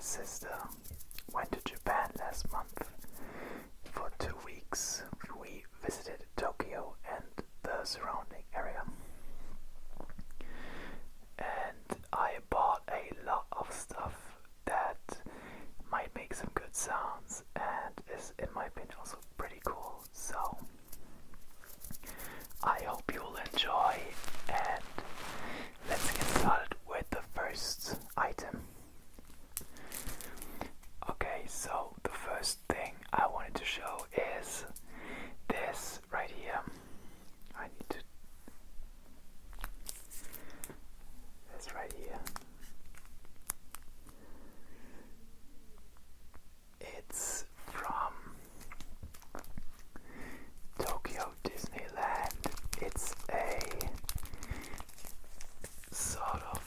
sister went to Japan last month for 2 weeks. We visited Tokyo and the surrounding area. And I bought a lot of stuff that might make some good sounds and is, in my opinion, also pretty cool. So I hope you'll enjoy, and let's get started with the first item. Okay, so the first thing I wanted to show is this right here. This right here. It's from Tokyo Disneyland. It's a sort of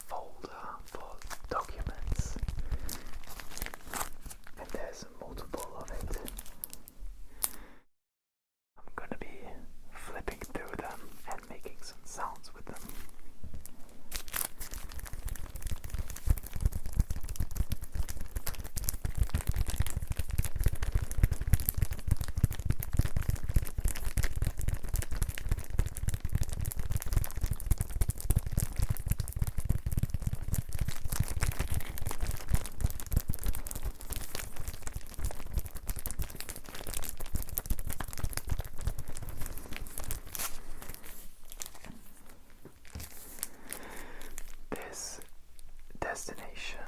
folder for documents, and there's multiple of it. I'm gonna be flipping through them and making some sounds with them. Destination,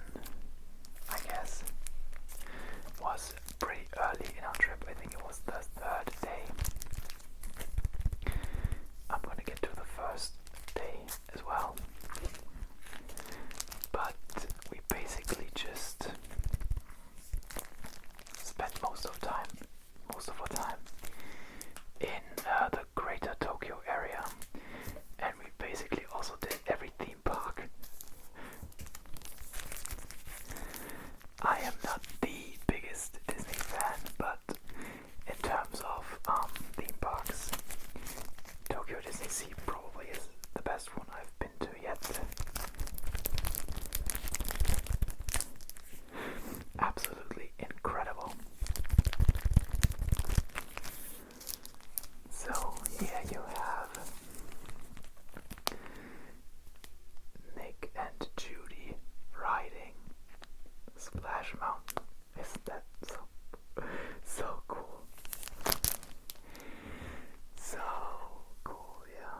I guess, was pretty early in our trip. I think it was the 3rd day. I'm gonna get to the first day as well, but we basically just spent most of our time in the greater Tokyo area, and we basically also did every theme park. I am not the biggest Disney fan, but in terms of theme parks, Tokyo Disney Sea probably is the best one I've been to yet. Absolutely incredible. So here you have Nick and Judy riding Splash Mountain. Isn't that so cool? So cool, yeah.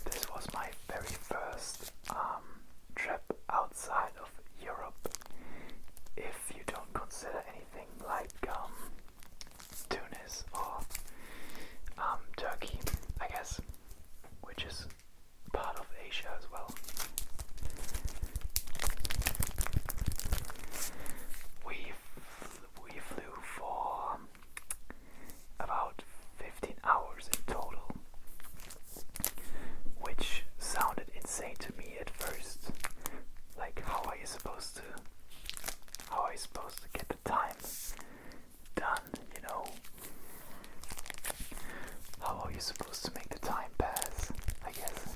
This was my very first trip outside of Europe, if you don't consider anything like Tunis or Turkey, I guess, which is part of Asia as well. We flew for about 15 hours in total, which sounded insane to me at first. Like, how are you supposed to get the time done, you know? How are you supposed to make the time pass, I guess?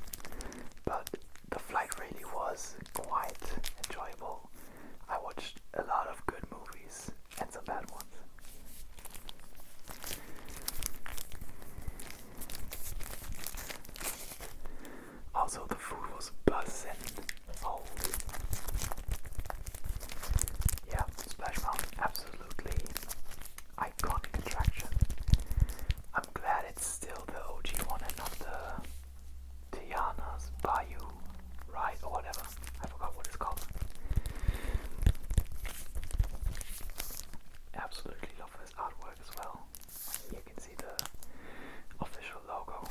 But the flight really was quite enjoyable. I watched a lot of good movies and some bad ones. Also, the food was buzzing. Oh. Yeah, Splash Mountain, absolutely iconic attraction. I'm glad it's still the OG one and not the Tiana's Bayou ride or whatever. I forgot what it's called. Absolutely love this artwork as well. You can see the official logo.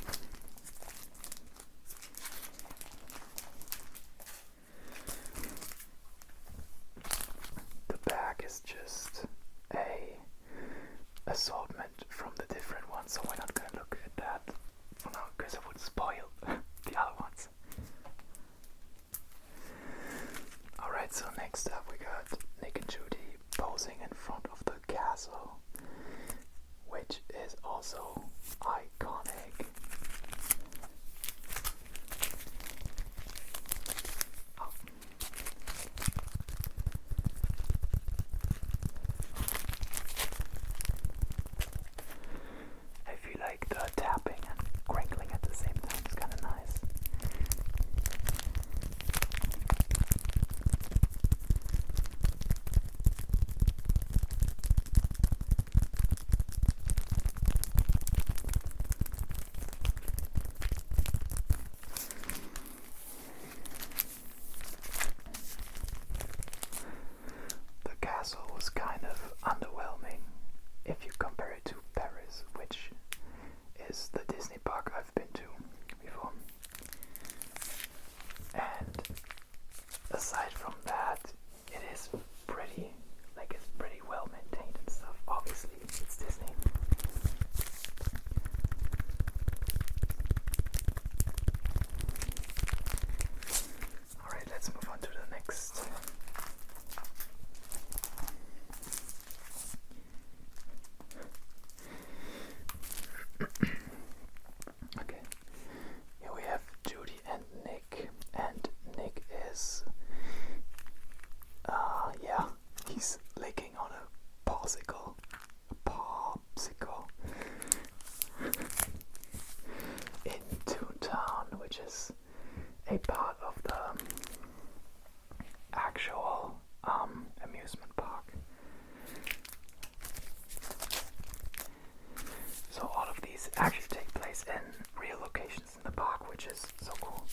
The back is just a assortment from the different ones, so we're not going to look at that for now because it would spoil the other ones. Alright, so next up we got Nick and Judy posing in front aside from that, it is pretty, like it's pretty well maintained and stuff. Obviously, it's Disney. Alright, let's move on to the next. Okay, here we have Judy and Nick, and Nick is, yeah, he's licking on a popsicle, in Toontown, which is a part of the actual amusement park. So all of these actually take place in real locations in the park, which is so cool.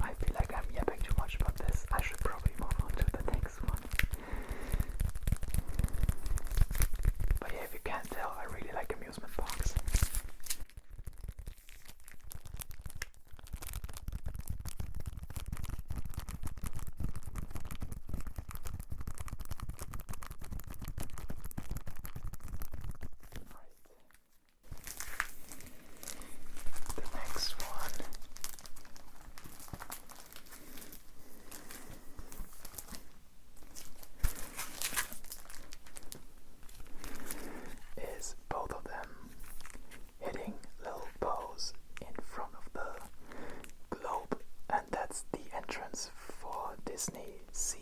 I feel like I'm yapping too much about this. I should probably move on to the next one. But yeah, if you can't tell, I really like amusement parks. The next one is both of them hitting little bows in front of the globe, and that's the entrance for Disney Sea.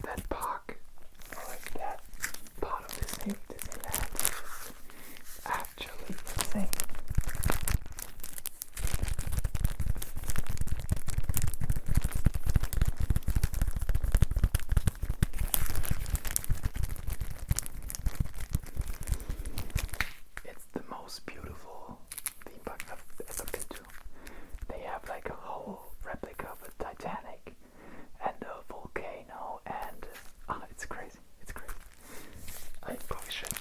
That park, or like that part of Disneyland, is actually insane. It's the most beautiful theme park I've ever been to. They have like a whole replica of a Titanic and a volcano, and it's crazy. It's crazy. I probably shouldn't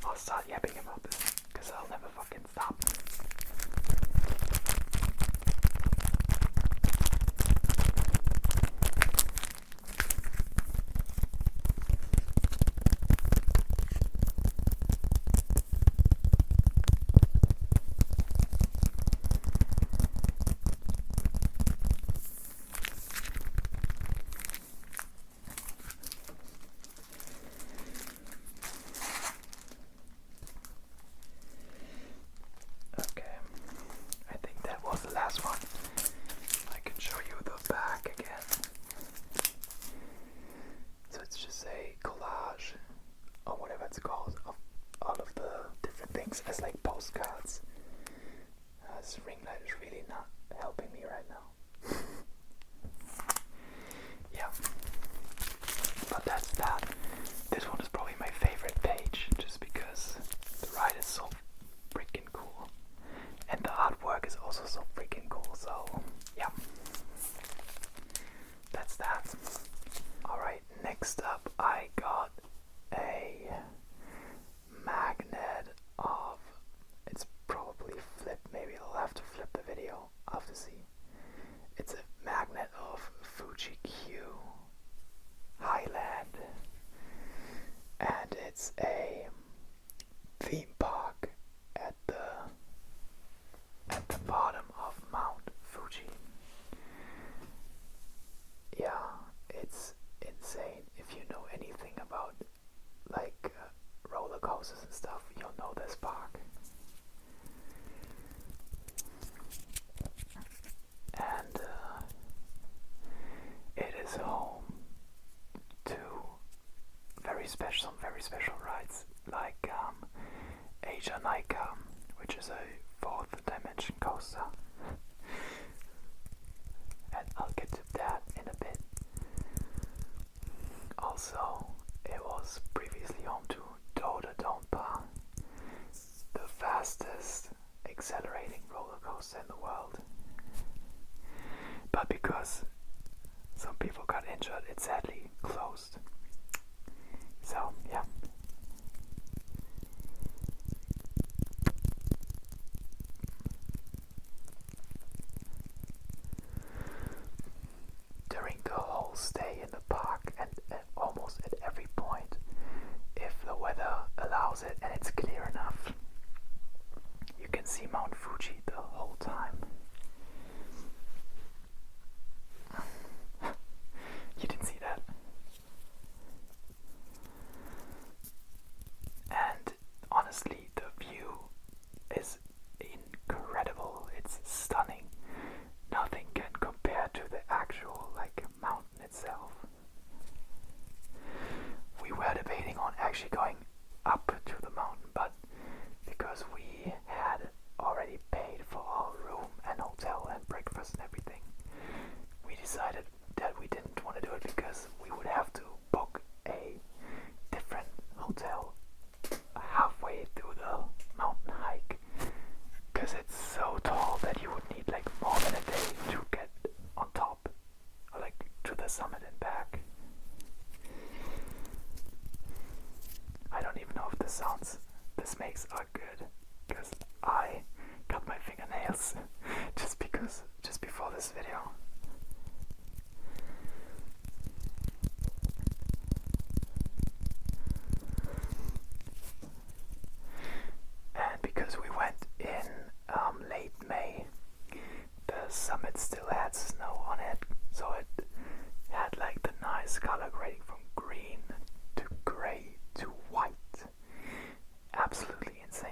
I'll start yapping about this, because I'll never fucking stop. Okay, I think that was the last one. I can show you the back again. So it's just a collage, or whatever it's called, of all of the different things as like postcards. This ring light is really not helping me right now. Yeah, but that's that. This one is probably my favorite page, just because the ride is so freaking cool, and the artwork is also so freaking cool. So yeah, that's that. Alright, next up I got a magnet of, it's probably flipped, maybe I'll have to flip the video, I'll have to see. It's a magnet of Fuji-Q Highland, and it's a theme park at the bottom of Mount Fuji. Yeah, it's insane. If you know anything about like roller coasters and stuff, you'll know this park. And it is home to some very special rides, like Asia Nika, which is a 4th dimension coaster. And I'll get to that in a bit. Also, it was previously home to Doda Donpa, the fastest accelerating roller coaster in the world. But because some people got injured, it sadly closed. So, yeah. will stay in the park and almost at every point, if the weather allows it and it's clear enough, you can see Mount Fuji the whole time. You didn't see that? And honestly, the view is incredible. It's stunning. Nothing can compare to the actual mountain itself. We were debating on actually going up to the mountain, but because we had already paid for our room and hotel and breakfast and everything, we decided that we didn't want to do it because we would have to book a different hotel halfway through the mountain hike, because it's so tall that you would need more than a day to get on top, or to the summit and back. I don't even know if the sounds this makes are good, because I cut my fingernails just before this video. And because we went in late May, the summit still had snow on it, so it had the nice color grading from green to gray to white. Absolutely insane.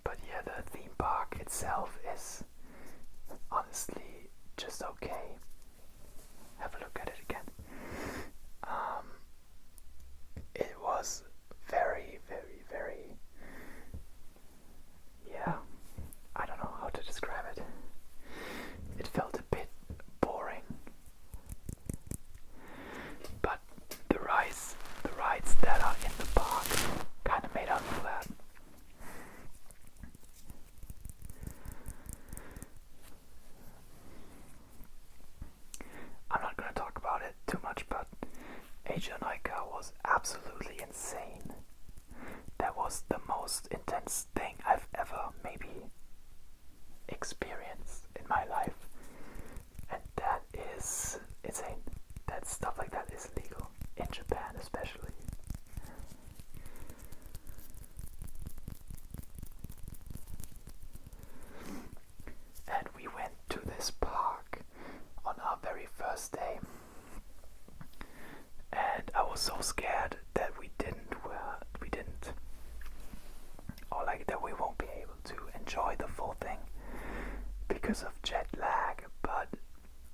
But yeah, the theme park itself is honestly just okay. Have a look at it again. It was very, very, very, yeah, I don't know how to describe it. It felt a bit boring. But the rides that are in the park kind of made up for that. I'm not going to talk about it too much, but Asia Naika was absolutely insane. That was the most intense thing I've ever maybe experienced in my life. And that is insane. That stuff like that is legal. In Japan especially. And we went to this park on our very first day. And I was so scared that we didn't, or that we won't be able to enjoy the full thing because of jet lag, but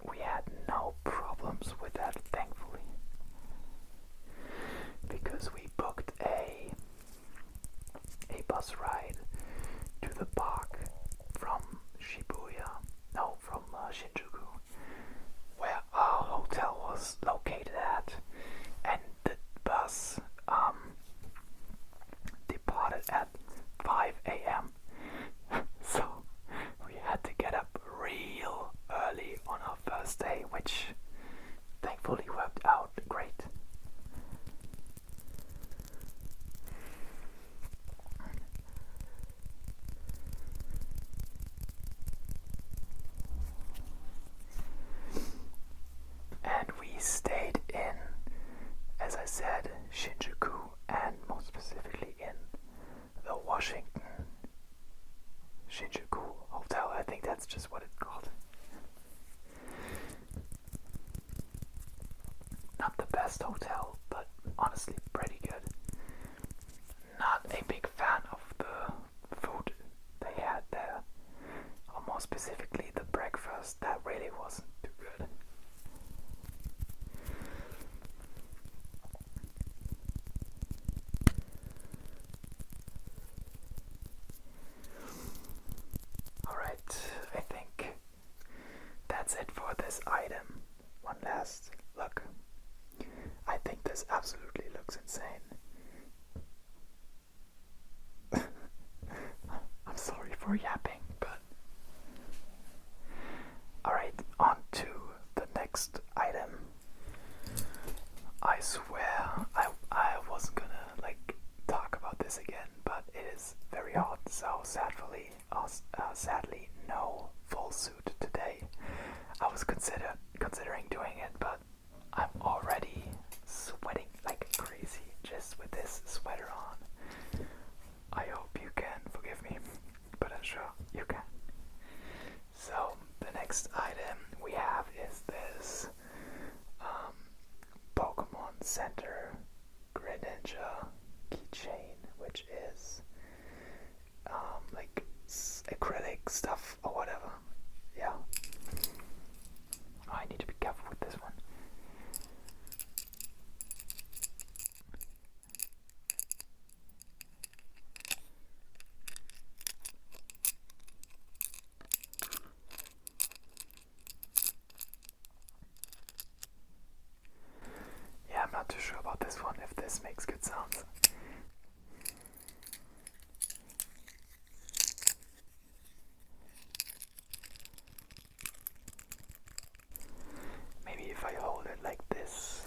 we had no problems with that, thankfully, because we booked a bus ride to the park from Shinjuku, where our hotel was located at, and the bus departed at 5 a.m. So we had to get up real early on our first day, which thankfully worked out great. makes good sounds. Maybe if I hold it like this.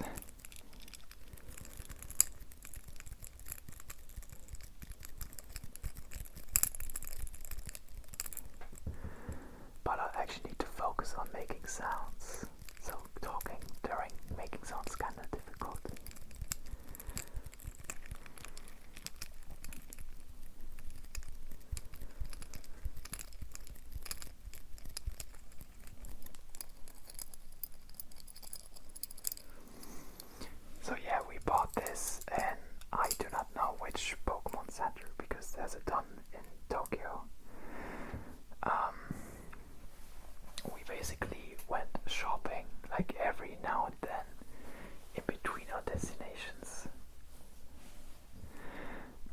But I actually need to focus on making sounds. So talking during making sounds is kind of difficult. So yeah, we bought this, and I do not know which Pokemon Center because there's a ton in Tokyo. We basically went shopping like every now and then in between our destinations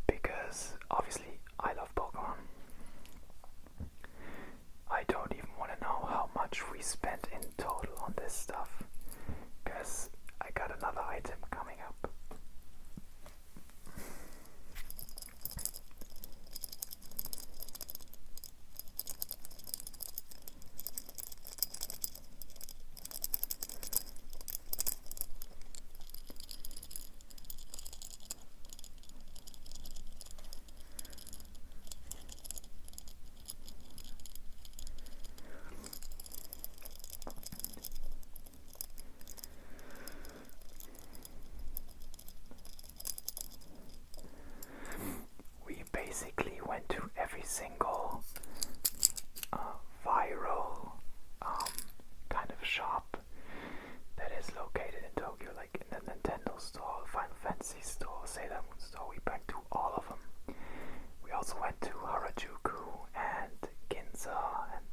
because obviously I love Pokemon. I don't even want to know how much we spent in total on this stuff because I got another item coming up. Basically went to every single viral kind of shop that is located in Tokyo, like in the Nintendo store, Final Fantasy store, Sailor Moon store. We went to all of them. We also went to Harajuku and Ginza, and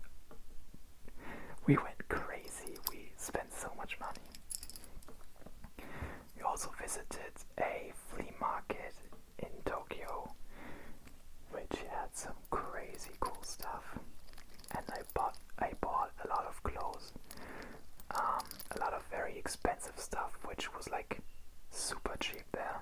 we went crazy. We spent so much money. We also visited a flea market in Tokyo, which had some crazy cool stuff, and I bought a lot of clothes, a lot of very expensive stuff, which was like super cheap there.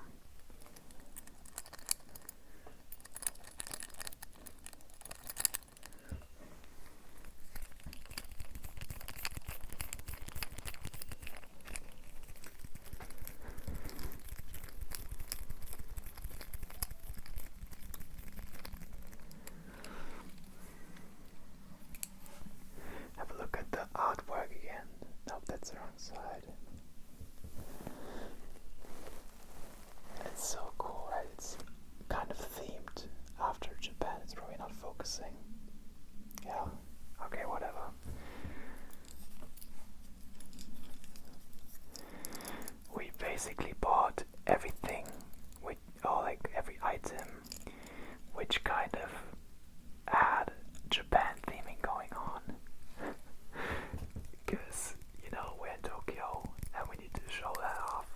Have a look at the artwork again. Nope, that's the wrong side. It's so cool, right? It's kind of themed after Japan. It's probably not focusing. Yeah, okay, whatever. We basically bought everything, or like every item, which kind of had Japan theming going on. Because, you know, we're in Tokyo and we need to show that off.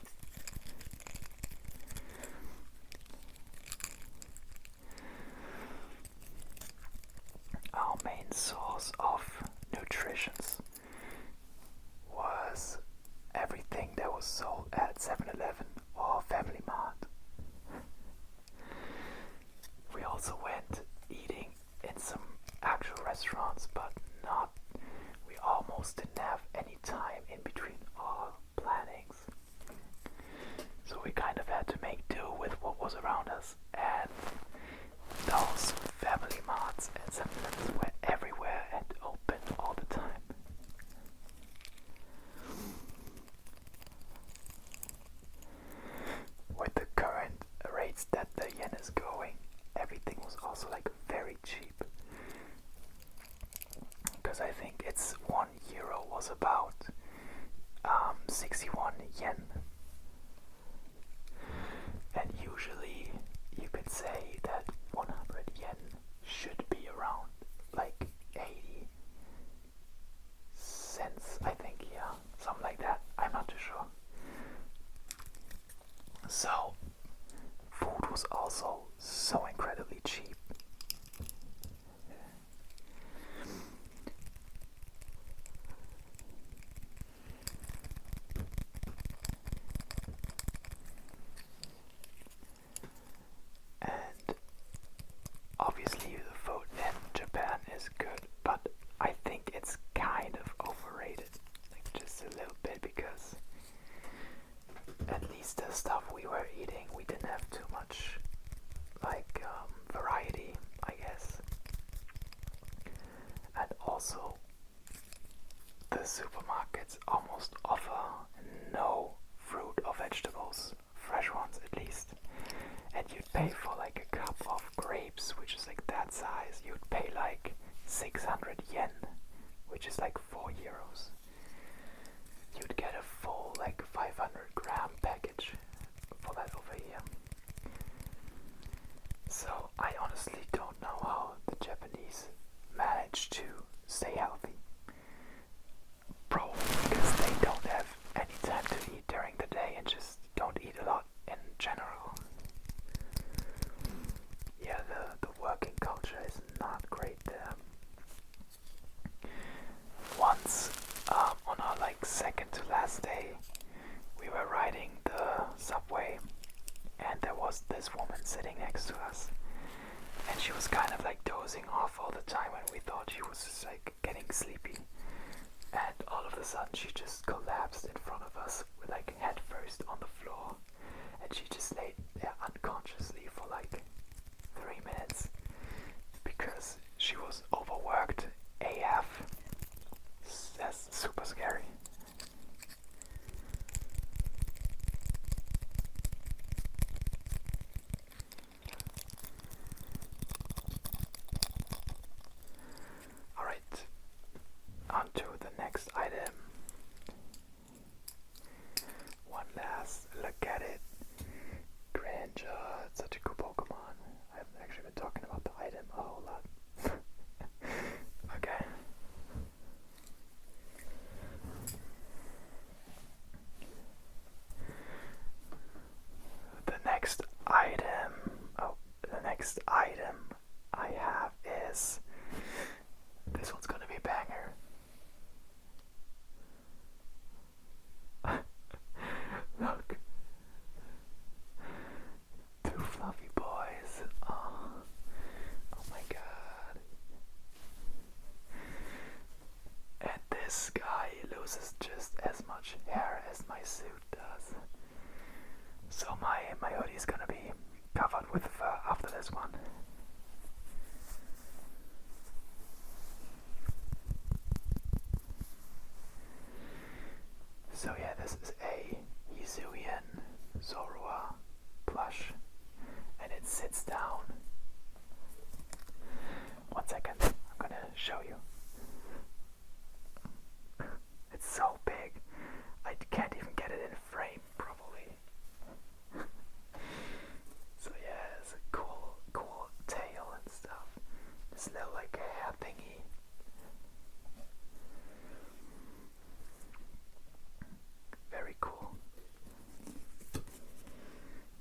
Our main source of nutrition was everything that was sold at 7-Eleven or Family Mart. We also went eating in some actual restaurants, but not. We almost didn't have any time in between our plannings. So we kind of had to make do with what was around us, and those Family Marts and 7-Elevens were everywhere and open all the time. With the current rates that the yen is going, everything was also like very cheap. Because I think it's €1 was about 61 yen. And usually you could say that 100 yen should be around like 80 cents, I think, yeah, something like that. I'm not too sure. So, food was also so incredibly cheap. pay for like a cup of grapes, which is like that size, you'd pay like 600 yen, which is like 4 euros. You'd get a full like 500-gram package for that over here. So I honestly don't know how the Japanese manage to stay healthy. Probably because they don't have any time to eat during the day and just don't eat a lot in general. Yeah, the working culture is not great there. Once, on our like second to last day, we were riding the subway and there was this woman sitting next to us, and she was kind of like dozing off all the time, and we thought she was just like getting sleepy, and all of a sudden she just collapsed in front of us with like head first on the floor, and she just laid there unconsciously for like 3 minutes because she was overworked AF. That's super scary. Alright, on to the next item. One last look at it. Grandeur, it's such a cool Pokemon. I haven't actually been talking about the item a whole lot. Okay. The next item I have is, this one's gonna be a banger. Look. 2 fluffy boys. Oh my god. And this guy loses just as much hair as my suit does. So my hoodie is gonna be covered with fur after this one. So yeah, this is a Yuzuian Zorua plush, and it sits down. 1 second, I'm gonna show you. It's so big, I can't even get it in frame properly. So yeah, it's a cool tail and stuff. This little like hair thingy. Very cool.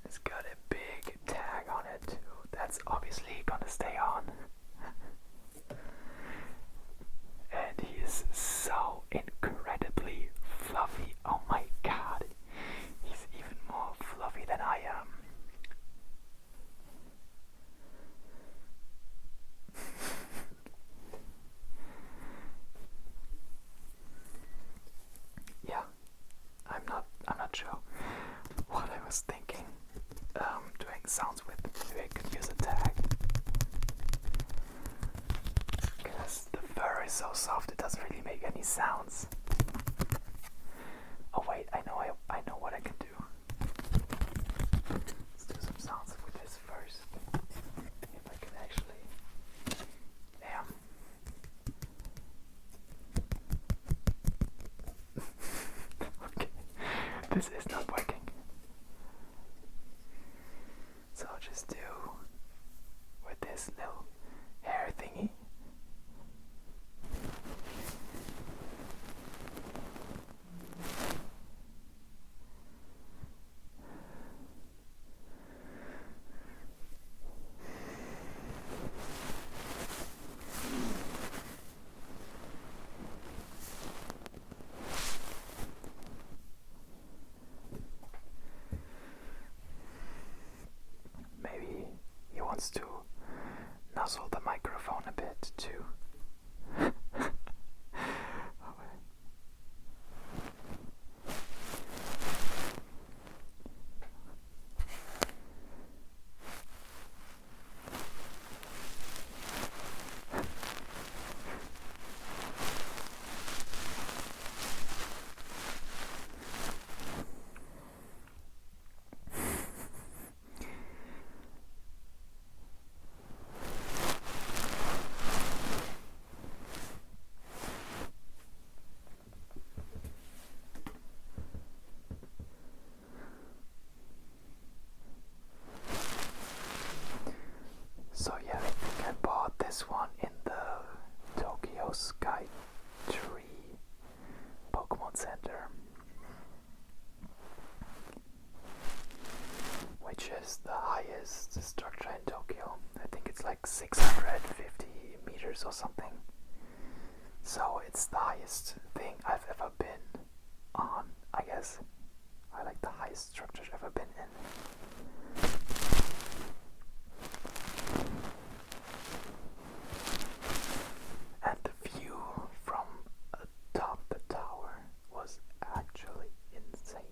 It's got a big tag on it too. That's obviously gonna stay on. And he is so incredibly fluffy. Oh my god. He's even more fluffy than I am. Yeah, I'm not sure what I was thinking doing sounds with. Maybe I could use a tag, because the fur is so soft it doesn't really make any sounds. Oh wait, I know what I can do. Let's do some sounds with this first. If I can actually. Damn. Okay, this is not working. So I'll just do with this little hair thingy. tallest structure in Tokyo. I think it's like 650 meters or something. So it's the highest thing I've ever been on, I guess. I like the highest structure I've ever been in. And the view from atop the tower was actually insane.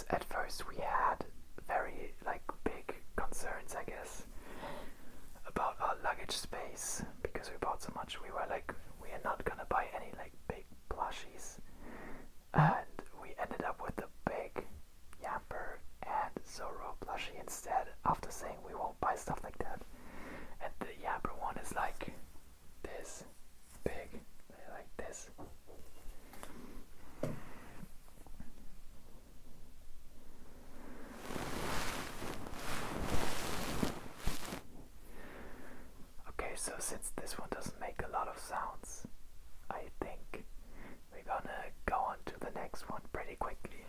At first we had very big concerns, I guess, about our luggage space, because we bought so much. We were like, we are not gonna buy any big plushies, and we ended up with a big Yamper and Zoro plushie instead, after saying we won't buy stuff like that. And the Yamper one is like this big, like this. So since this one doesn't make a lot of sounds, I think we're gonna go on to the next one pretty quickly.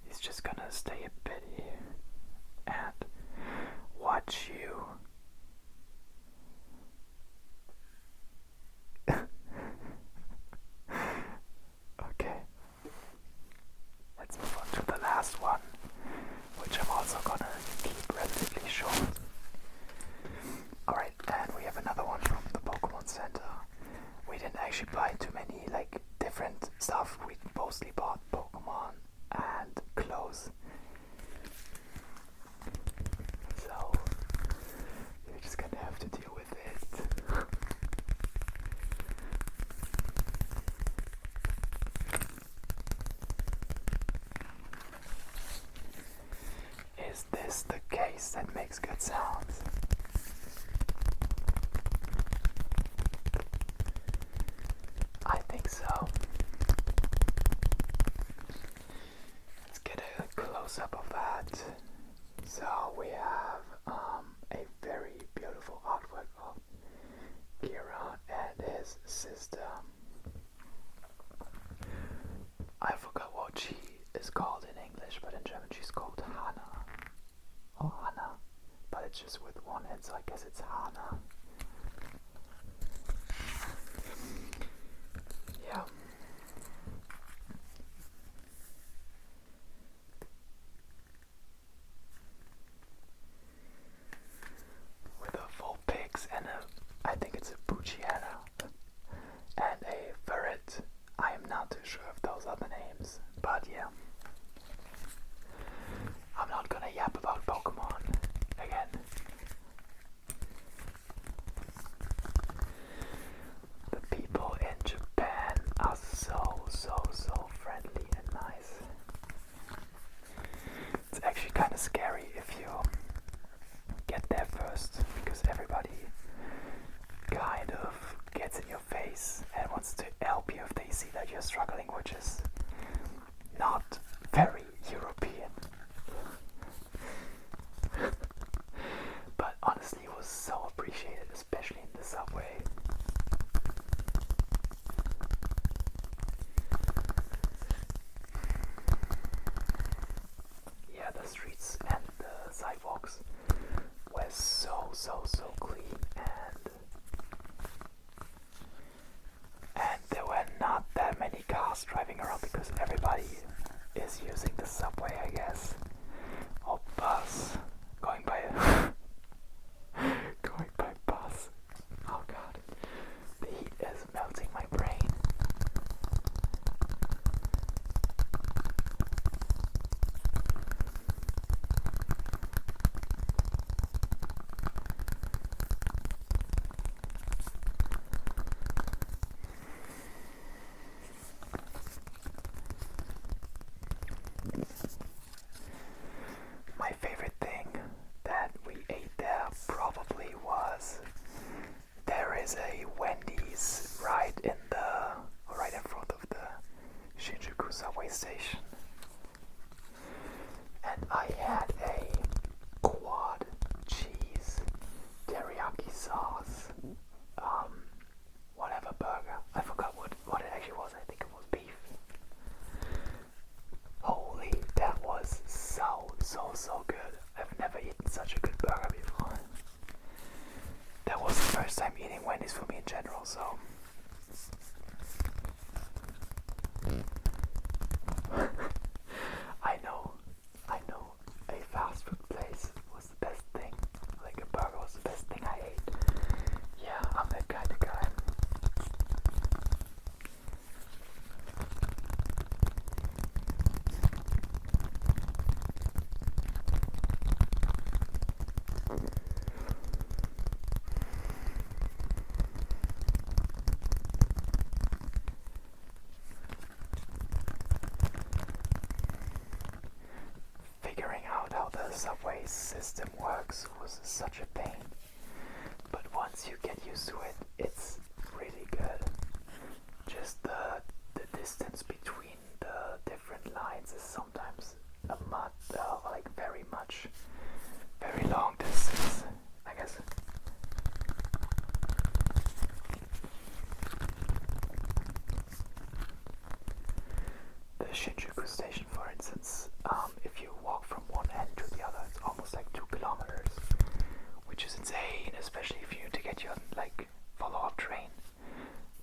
He's just gonna stay a bit here and watch you. Okay, let's move on to the last one, which I'm also gonna keep relatively short. Alright, and we have another one from the Pokemon Center. We didn't actually buy too many different stuff. We mostly bought Pokemon and clothes. So you're just gonna have to deal with it. Is this the case that makes good sounds? I think so. Let's get a close-up of that. So we have a very beautiful artwork of Kira and his sister. I forgot what she is called in English, but in German she's called Hana. Or Hana. But it's just with one N, so I guess it's Hana. Yeah. With a full pigs and I think it's a Fuji-Q and a Furry. I am not too sure if those are the names, but yeah. I'm not gonna yap about Pokemon again. The people in Japan are so friendly and nice. It's actually kind of scary if you get there first, because everybody kind of gets in your face and wants to help you if they see that you're struggling, which is not very European. But honestly, it was so appreciated, especially in the subway. Yeah, the streets and the sidewalks were so clean, and there were not that many cars driving around because everybody is using the subway, I guess, or bus, going by bus. Oh god, the heat is melting my brain. subway system works was such a pain. But once you get used to it, it's really good. Just the distance between the different lines is sometimes like very long distance, I guess. The Shinjuku station, for instance, if you walk from one end to the other, it's almost like 2 kilometers, which is insane, especially if you need to get your follow-up train.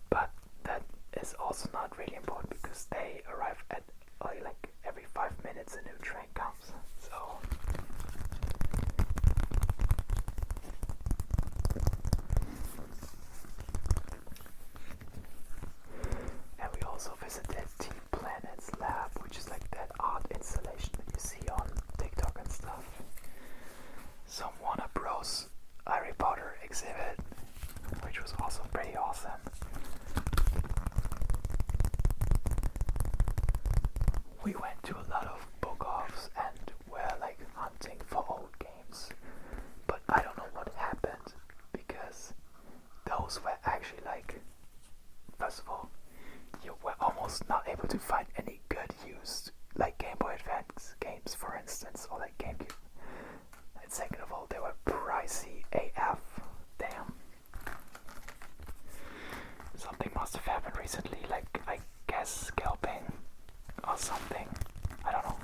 But that is also not really important because they arrive at every 5 minutes a new train comes. So and we also visited Team Planet's lab, which is like that art installation that you see on TikTok and stuff. Some Warner Bros. Harry Potter exhibit, which was also pretty awesome. We went to a lot of book offs and were hunting for old games, but I don't know what happened because those were actually first of all, you were almost not able to find any good used Game Boy Advance games, for instance, or GameCube. And second of all, they were pricey AF. Damn. Something must have happened recently, I guess scalping or something. I don't know.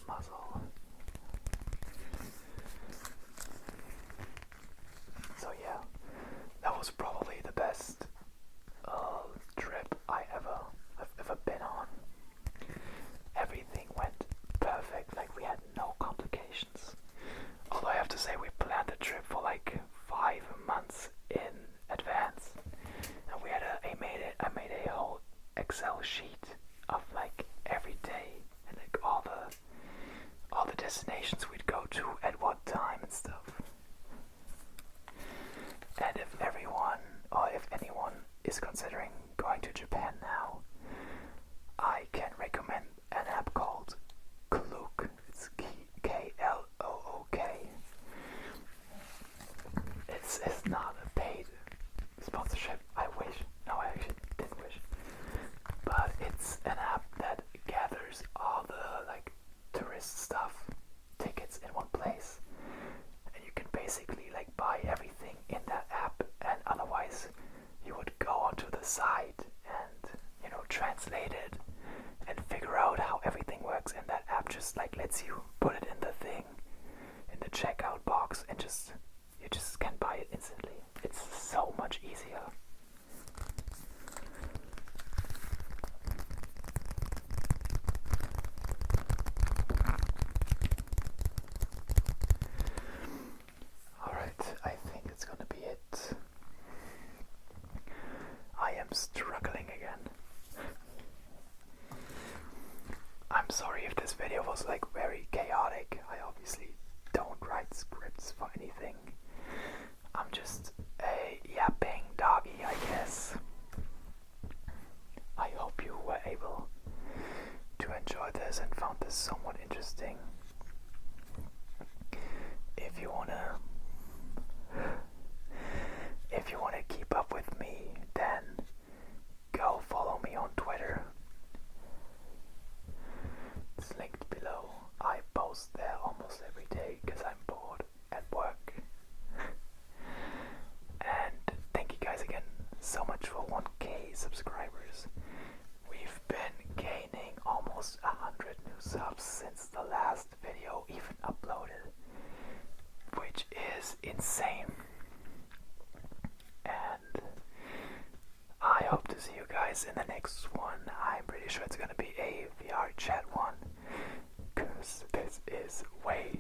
Muscle. So yeah, that was probably the best trip I've ever been on. Everything went perfect, we had no complications. Although I have to say we planned the trip for 5 months in advance, and I made a whole Excel sheet of every day and all the destinations we'd go to at what time and stuff. And if anyone is considering going to Japan now, I can recommend an app called Klook. It's Klook. It's not a paid sponsorship. I wish. No, I actually didn't wish. But it's an app that gathers all the tourist stuff, tickets in one place, and you can basically buy everything in that app. And otherwise, you would go onto the site and translate it and figure out how everything works. And that app just lets you put it in the thing, in the checkout box, and you just can buy it instantly. It's so much easier. Alright, I think it's gonna be it. I am struggling again. I'm sorry if this video was very chaotic. I obviously don't write scripts for anything. I'm just a yapping doggy, I guess. I hope you were able to enjoy this and found this somewhat interesting. If you wanna keep up with me, then so much for 1K subscribers. We've been gaining almost 100 new subs since the last video even uploaded, which is insane. And I hope to see you guys in the next one. I'm pretty sure it's gonna be a VR chat one, because this is way